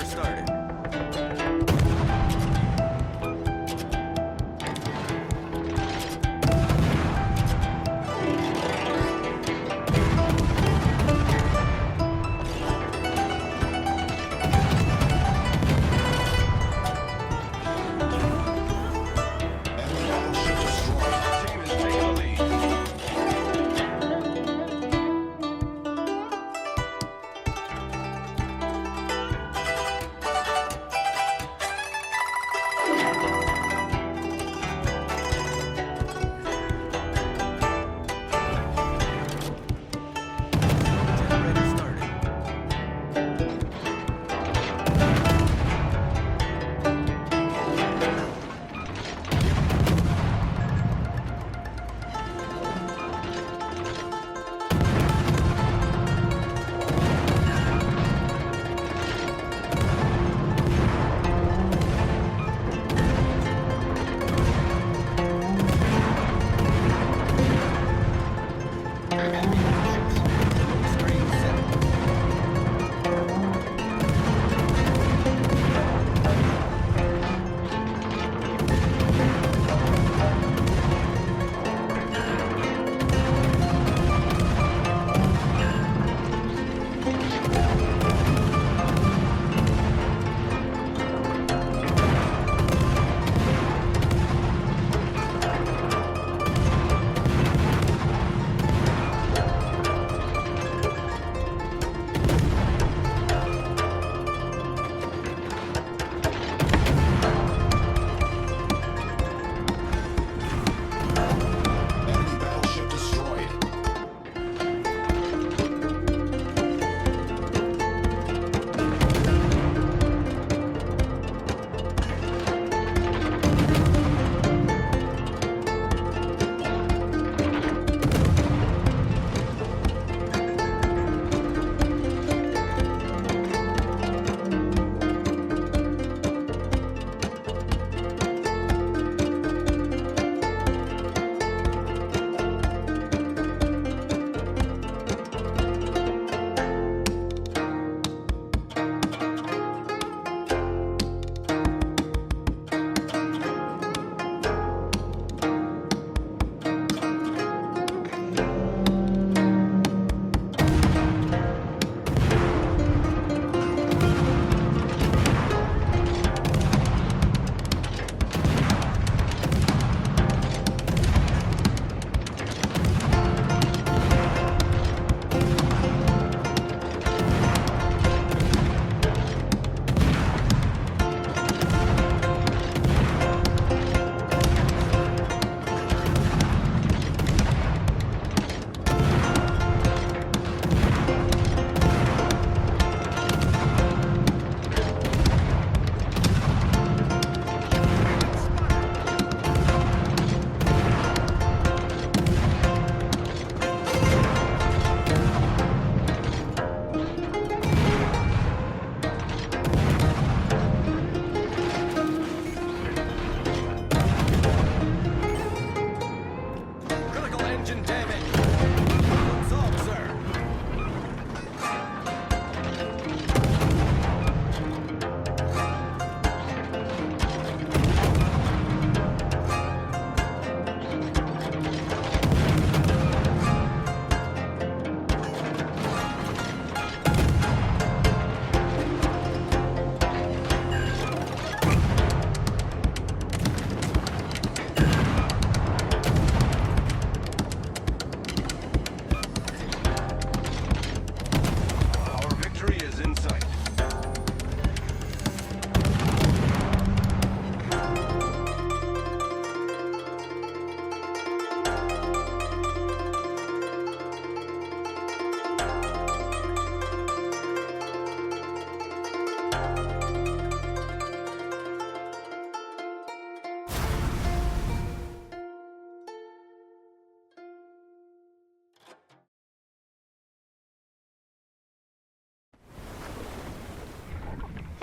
Generator started.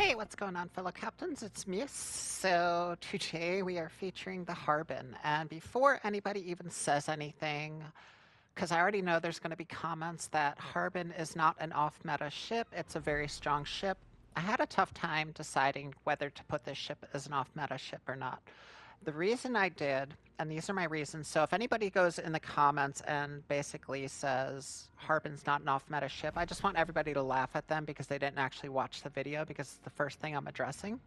Hey, what's going on, fellow captains? It's Miss. So today we are featuring the Harbin, and before anybody even says anything, because I already know there's going to be comments that Harbin is not an off-meta ship, it's a very strong ship. I had a tough time deciding whether to put this ship as an off-meta ship or not. The reason I did, and these are my reasons, so if anybody goes in the comments and basically says Harbin's not an off-meta ship, I just want everybody to laugh at them because they didn't actually watch the video, because it's the first thing I'm addressing.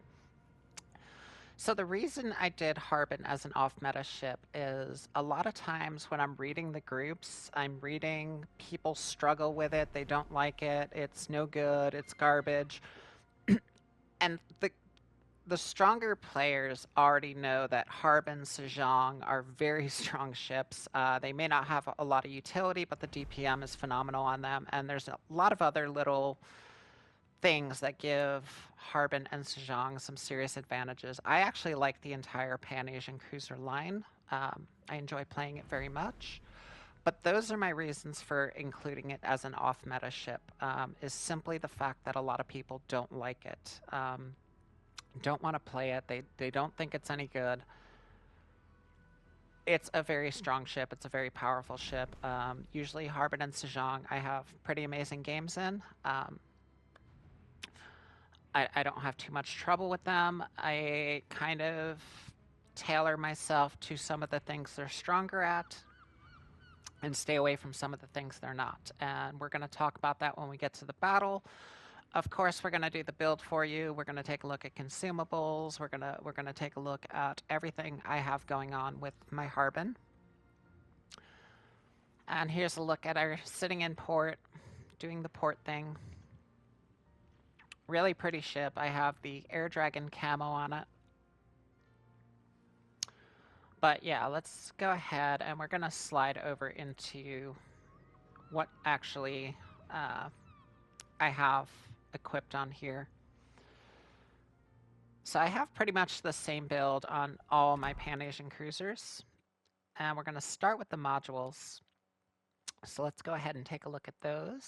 So the reason I did Harbin as an off-meta ship is a lot of times when I'm reading the groups, I'm reading people struggle with it, they don't like it, it's no good, it's garbage. And the stronger players already know that Harbin, Sejong are very strong ships. They may not have a lot of utility, but the DPM is phenomenal on them, and there's a lot of other little things that give Harbin and Sejong some serious advantages. I actually like the entire Pan Asian cruiser line. I enjoy playing it very much. But those are my reasons for including it as an off-meta ship, is simply the fact that a lot of people don't like it. Don't want to play it. They don't think it's any good. It's a very strong ship. It's a very powerful ship. Usually Harbin and Sejong I have pretty amazing games in. I don't have too much trouble with them. I kind of tailor myself to some of the things they're stronger at and stay away from some of the things they're not. And we're going to talk about that when we get to the battle. Of course, we're going to do the build for you. We're going to take a look at consumables. We're going to take a look at everything I have going on with my Harbin. And here's a look at our sitting in port, doing the port thing. Really pretty ship. I have the Air Dragon camo on it. But yeah, let's go ahead and we're going to slide over into what actually I have equipped on here. So I have pretty much the same build on all my Pan Asian cruisers. And we're going to start with the modules. So let's go ahead and take a look at those.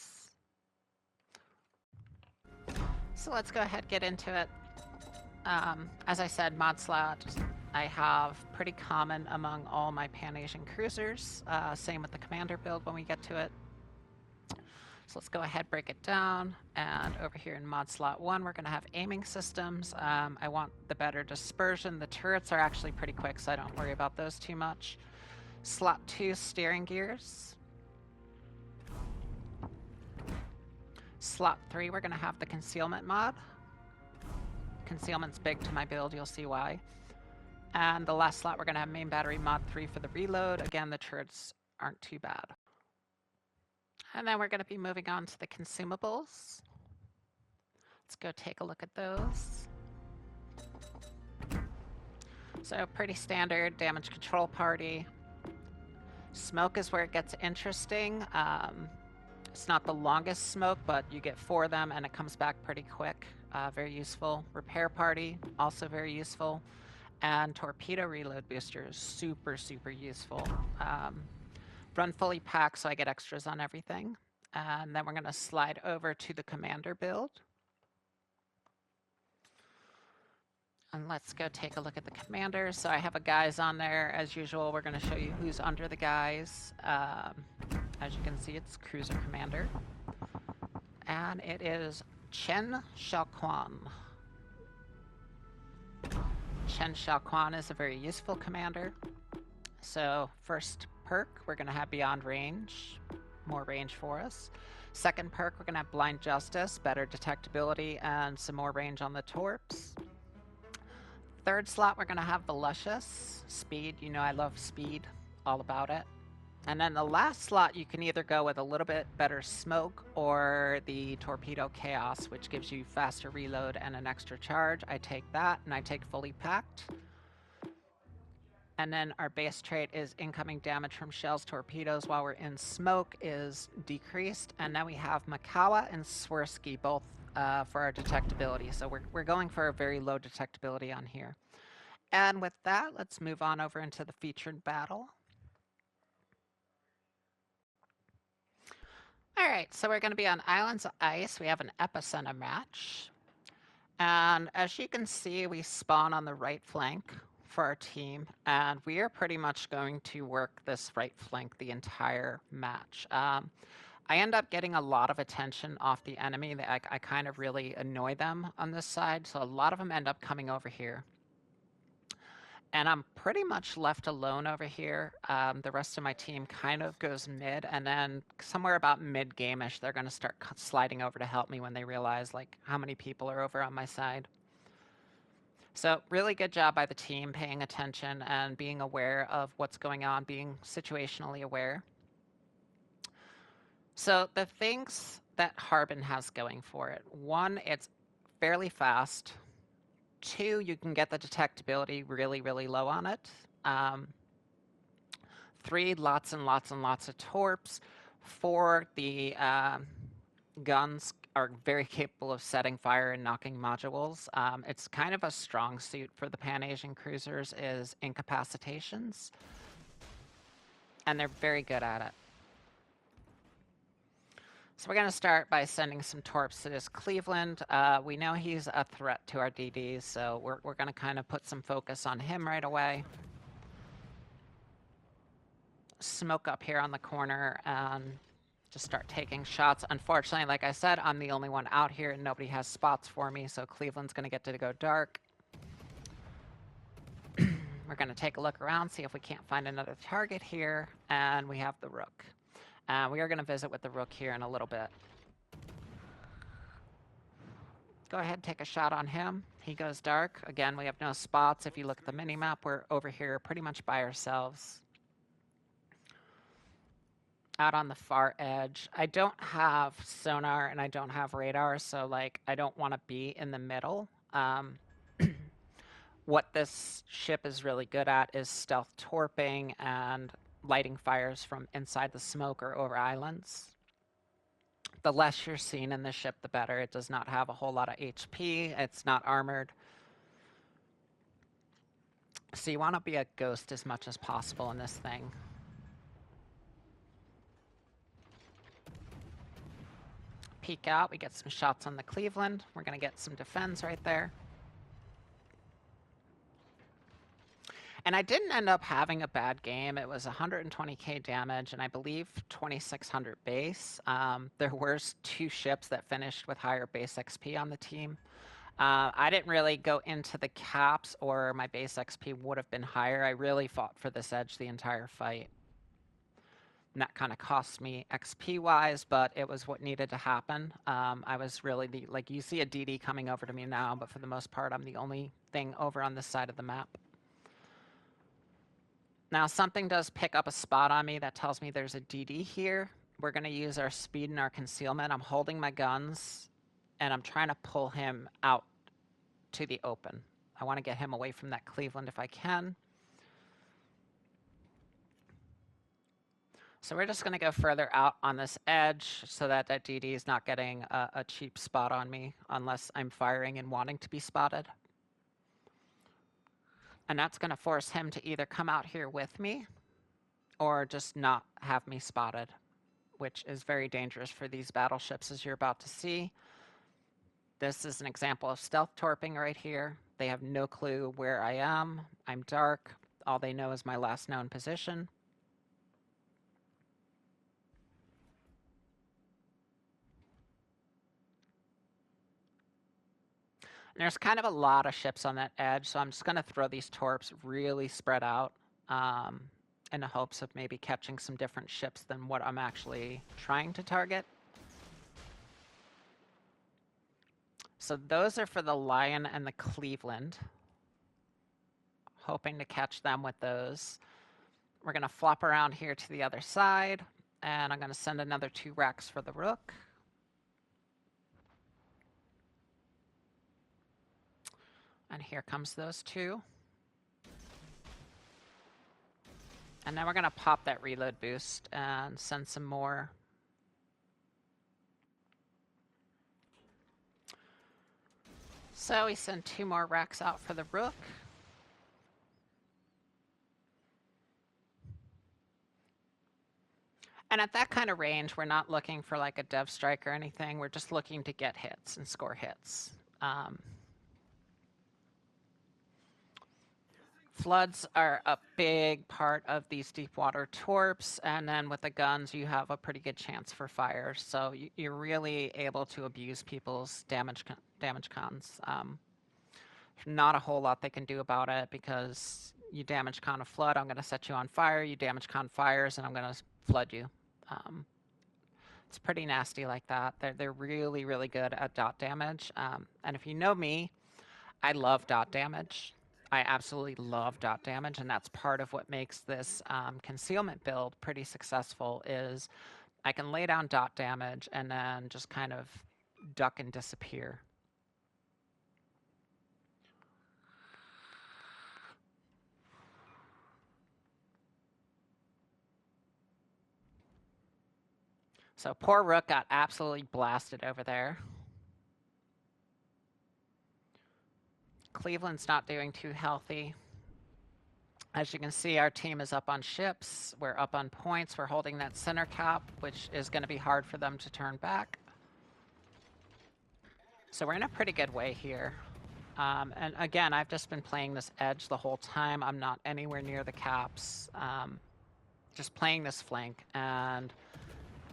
So let's go ahead and get into it. As I said, mod slot I have pretty common among all my Pan Asian cruisers. Same with the commander build when we get to it. So let's go ahead, break it down. And over here in mod slot 1, we're going to have aiming systems. I want the better dispersion. The turrets are actually pretty quick, so I don't worry about those too much. Slot 2, steering gears. Slot 3, we're going to have the concealment mod. Concealment's big to my build, you'll see why. And the last slot, we're going to have main battery mod 3 for the reload. Again, the turrets aren't too bad. And then we're going to be moving on to the consumables. Let's go take a look at those. So pretty standard damage control party. Smoke is where it gets interesting. It's not the longest smoke, but you get 4 of them and it comes back pretty quick. Very useful. Repair party, also very useful. And torpedo reload boosters, super, super useful. Run fully packed so I get extras on everything. And then we're going to slide over to the commander build. And let's go take a look at the commander. So I have a guys on there. As usual, we're going to show you who's under the guys. As you can see, it's cruiser commander. And it is Chen Xiaoquan. Chen Xiaoquan is a very useful commander. So first perk, we're going to have Beyond Range, more range for us. Second perk, we're going to have Blind Justice, better detectability and some more range on the torps. Third slot, we're going to have the Luscious, speed. You know I love speed, all about it. And then the last slot, you can either go with a little bit better smoke or the Torpedo Chaos, which gives you faster reload and an extra charge. I take that, and I take fully packed. And then our base trait is incoming damage from shells, torpedoes while we're in smoke is decreased. And now we have Makawa and Swirsky both for our detectability. So we're going for a very low detectability on here. And with that, let's move on over into the featured battle. All right, so we're going to be on Islands of Ice. We have an Epicenter match. And as you can see, we spawn on the right flank for our team, and we are pretty much going to work this right flank the entire match. I end up getting a lot of attention off the enemy. I kind of really annoy them on this side, so a lot of them end up coming over here. And I'm pretty much left alone over here. The rest of my team kind of goes mid, and then somewhere about mid-game-ish, they're going to start sliding over to help me when they realize like how many people are over on my side. So really good job by the team paying attention and being aware of what's going on, being situationally aware. So the things that Harbin has going for it. One, it's fairly fast. Two, you can get the detectability really, really low on it. Three, lots and lots and lots of torps. Four, the guns are very capable of setting fire and knocking modules. It's kind of a strong suit for the Pan Asian cruisers is incapacitations. And they're very good at it. So we're going to start by sending some torps to this Cleveland. We know he's a threat to our DDs, so we're going to kind of put some focus on him right away. Smoke up here on the corner and just start taking shots. Unfortunately, like I said, I'm the only one out here and nobody has spots for me, so Cleveland's going to get to go dark. We're going to take a look around, see if we can't find another target here, and we have the Rook. We are going to visit with the Rook here in a little bit. Go ahead, take a shot on him. He goes dark. Again, we have no spots. If you look at the mini-map, we're over here pretty much by ourselves. Out on the far edge. I don't have sonar and I don't have radar, so like I don't want to be in the middle. What this ship is really good at is stealth torping and lighting fires from inside the smoke or over islands. The less you're seen in this ship, the better. It does not have a whole lot of HP. It's not armored. So you want to be a ghost as much as possible in this thing. Peek out. We get some shots on the Cleveland. We're going to get some defense right there. And I didn't end up having a bad game. It was 120k damage and I believe 2600 base. There were 2 ships that finished with higher base XP on the team. I didn't really go into the caps or my base XP would have been higher. I really fought for this edge the entire fight. And that kind of cost me XP-wise, but it was what needed to happen. I was really like you see a DD coming over to me now, but for the most part, I'm the only thing over on this side of the map. Now, something does pick up a spot on me that tells me there's a DD here. We're going to use our speed and our concealment. I'm holding my guns, and I'm trying to pull him out to the open. I want to get him away from that Cleveland if I can. So we're just going to go further out on this edge so that that DD is not getting a cheap spot on me unless I'm firing and wanting to be spotted. And that's going to force him to either come out here with me or just not have me spotted, which is very dangerous for these battleships, as you're about to see. This is an example of stealth torping right here. They have no clue where I am. I'm dark. All they know is my last known position. And there's kind of a lot of ships on that edge, so I'm just going to throw these torps really spread out in the hopes of maybe catching some different ships than what I'm actually trying to target. So those are for the Lion and the Cleveland. Hoping to catch them with those. We're going to flop around here to the other side, and I'm going to send another 2 racks for the Rook. And here comes those 2. And now we're going to pop that reload boost and send some more. So we send 2 more racks out for the Rook. And at that kind of range, we're not looking for like a dev strike or anything. We're just looking to get hits and score hits. Floods are a big part of these deep water torps, and then with the guns, you have a pretty good chance for fire. So you're really able to abuse people's damage cons. Not a whole lot they can do about it because you damage con a flood, I'm going to set you on fire. You damage con fires, and I'm going to flood you. It's pretty nasty like that. They're really, really good at dot damage. And if you know me, I love dot damage. I absolutely love dot damage, and that's part of what makes this concealment build pretty successful is I can lay down dot damage and then just kind of duck and disappear. So poor Rook got absolutely blasted over there. Cleveland's not doing too healthy. As you can see, our team is up on ships. We're up on points. We're holding that center cap, which is going to be hard for them to turn back. So we're in a pretty good way here. And again, I've just been playing this edge the whole time. I'm not anywhere near the caps. Just playing this flank. And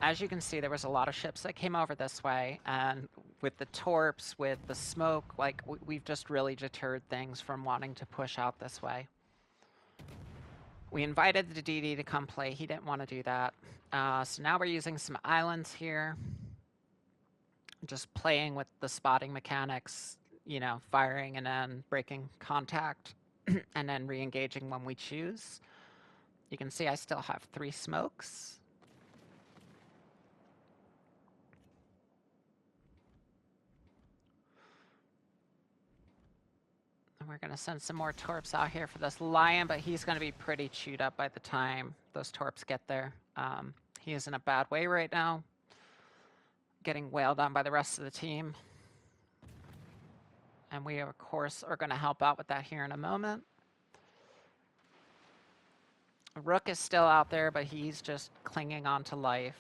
as you can see, there was a lot of ships that came over this way. And with the torps, with the smoke, like we've just really deterred things from wanting to push out this way. We invited the DD to come play. He didn't want to do that. So now we're using some islands here. Just playing with the spotting mechanics, you know, firing and then breaking contact and then re-engaging when we choose. You can see I still have 3 smokes. And we're going to send some more torps out here for this lion, but he's going to be pretty chewed up by the time those torps get there. He is in a bad way right now, getting wailed on by the rest of the team. And we, of course, are going to help out with that here in a moment. Rook is still out there, but he's just clinging on to life.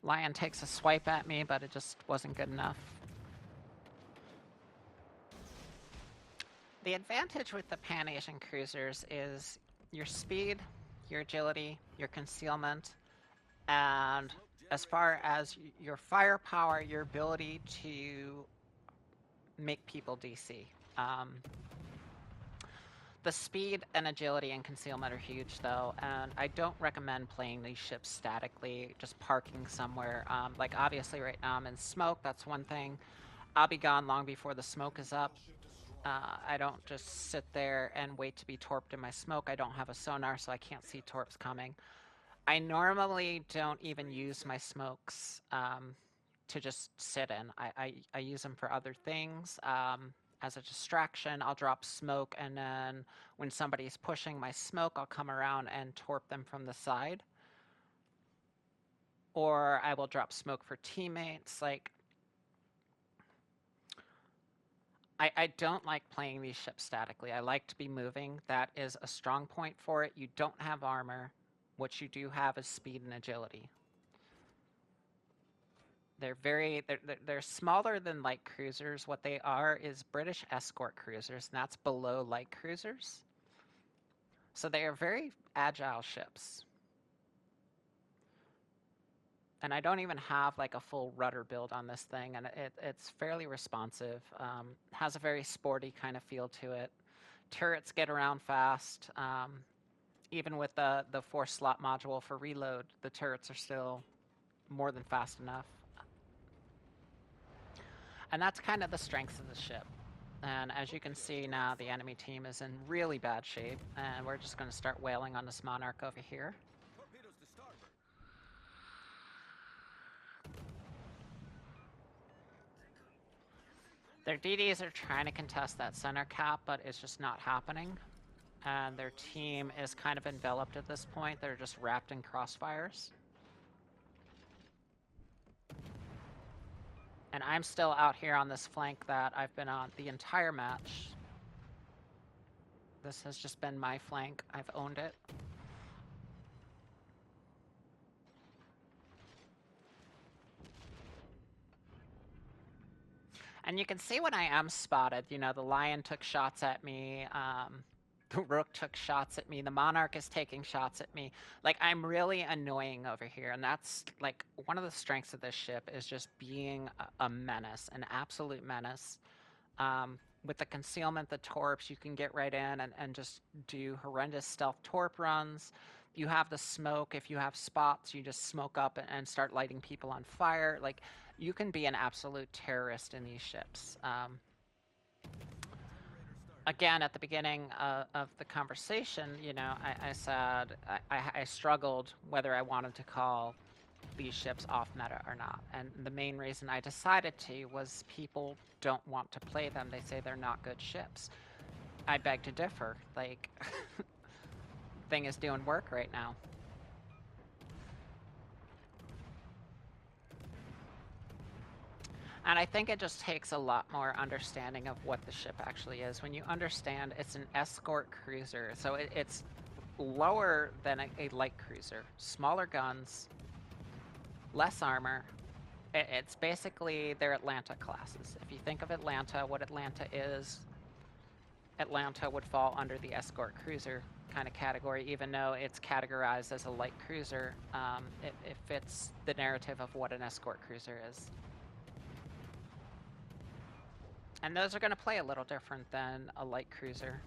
Lion takes a swipe at me, but it just wasn't good enough. The advantage with the Pan Asian cruisers is your speed, your agility, your concealment, and as far as your firepower, your ability to make people DC. The speed and agility and concealment are huge, though, and I don't recommend playing these ships statically, just parking somewhere. Like, obviously, right now I'm in smoke, that's one thing. I'll be gone long before the smoke is up. I don't just sit there and wait to be torped in my smoke. I don't have a sonar, so I can't see torps coming. I normally don't even use my smokes to just sit in. I use them for other things. As a distraction, I'll drop smoke, and then when somebody's pushing my smoke, I'll come around and torp them from the side. Or I will drop smoke for teammates. Like, I don't like playing these ships statically. I like to be moving. That is a strong point for it. You don't have armor. What you do have is speed and agility. They're smaller than light cruisers. What they are is British escort cruisers, and that's below light cruisers. So they are very agile ships. And I don't even have like a full rudder build on this thing, and it's fairly responsive. Has a very sporty kind of feel to it. Turrets get around fast. Even with the 4-slot module for reload, the turrets are still more than fast enough. And that's kind of the strength of the ship. And as you can see now, the enemy team is in really bad shape, and we're just going to start wailing on this Monarch over here. Their DDs are trying to contest that center cap, but it's just not happening. And their team is kind of enveloped at this point. They're just wrapped in crossfires. And I'm still out here on this flank that I've been on the entire match. This has just been my flank. I've owned it. And you can see when I am spotted, you know, the lion took shots at me, the rook took shots at me, the monarch is taking shots at me. Like, I'm really annoying over here, and that's, like, one of the strengths of this ship is just being a menace, an absolute menace. With the concealment, the torps, you can get right in and just do horrendous stealth torp runs. You have the smoke. If you have spots, you just smoke up and start lighting people on fire. Like, you can be an absolute terrorist in these ships. Again, at the beginning of the conversation, you know, I said I struggled whether I wanted to call these ships off meta or not. And the main reason I decided to was people don't want to play them. They say they're not good ships. I beg to differ. Like, thing is doing work right now. And I think it just takes a lot more understanding of what the ship actually is. When you understand it's an escort cruiser, so it's lower than a light cruiser. Smaller guns, less armor. It's basically their Atlanta classes. If you think of Atlanta, what Atlanta is, Atlanta would fall under the escort cruiser kind of category, even though it's categorized as a light cruiser. It fits the narrative of what an escort cruiser is. And those are going to play a little different than a light cruiser.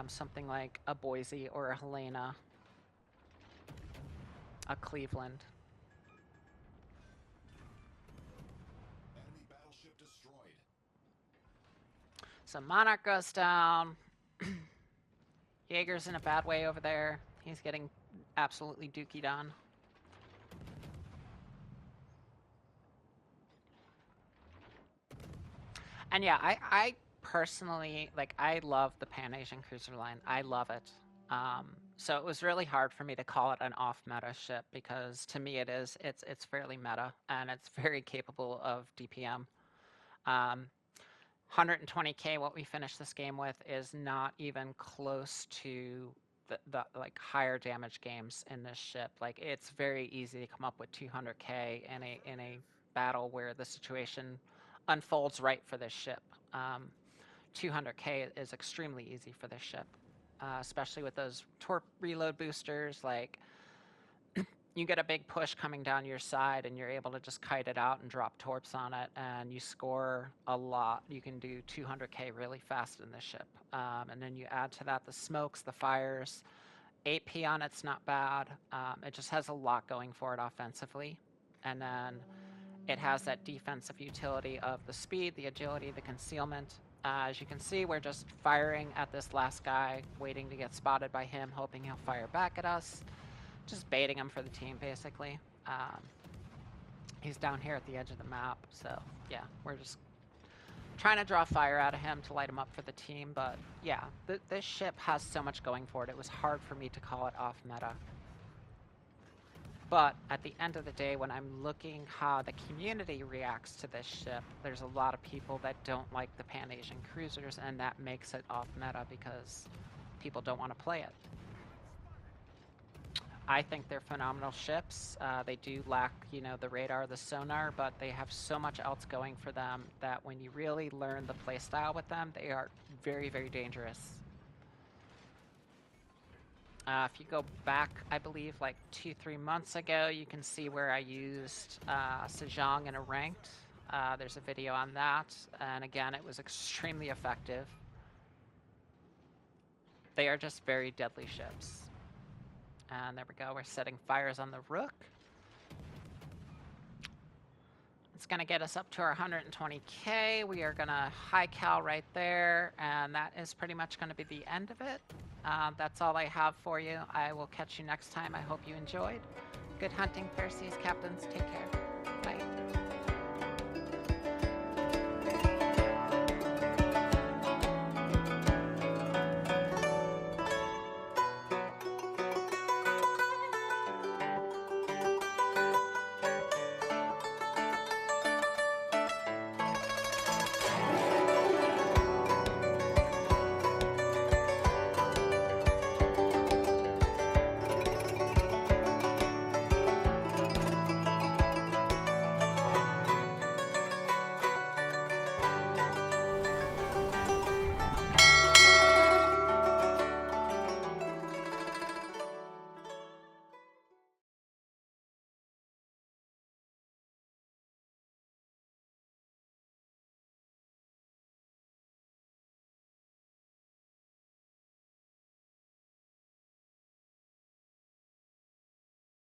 Something like a Boise or a Helena, a Cleveland. Enemy battleship destroyed. So Monarch goes down. Jaeger's in a bad way over there. He's getting absolutely dookied on. And yeah, I personally, like, I love the Pan Asian cruiser line. I love it. So it was really hard for me to call it an off-meta ship because to me it's fairly meta and it's very capable of DPM. 120k, what we finished this game with, is not even close to the like higher damage games in this ship. Like, it's very easy to come up with 200k in a battle where the situation unfolds right for this ship. 200k is extremely easy for this ship, especially with those torp reload boosters. Like, you get a big push coming down your side and you're able to just kite it out and drop torps on it and you score a lot. You can do 200k really fast in this ship. And then you add to that the smokes, the fires. AP on it's not bad. It just has a lot going for it offensively. And then it has that defensive utility of the speed, the agility, the concealment. As you can see, we're just firing at this last guy, waiting to get spotted by him, hoping he'll fire back at us. Just baiting him for the team, basically. He's down here at the edge of the map, so yeah, we're just trying to draw fire out of him to light him up for the team. But yeah, this ship has so much going for it. It was hard for me to call it off meta. But at the end of the day, when I'm looking how the community reacts to this ship, there's a lot of people that don't like the Pan Asian cruisers, and that makes it off meta because people don't want to play it. I think they're phenomenal ships. They do lack, you know, the radar, the sonar, but they have so much else going for them that when you really learn the playstyle with them, they are very, very dangerous. If you go back, I believe, like 2-3 months ago, you can see where I used Sejong in a ranked. There's a video on that, and again, it was extremely effective. They are just very deadly ships. And there we go, we're setting fires on the Rook. It's gonna get us up to our 120k. We are gonna high cal right there, and that is pretty much gonna be the end of it. That's all I have for you. I will catch you next time. I hope you enjoyed. Good hunting, fair seas, captains. Take care.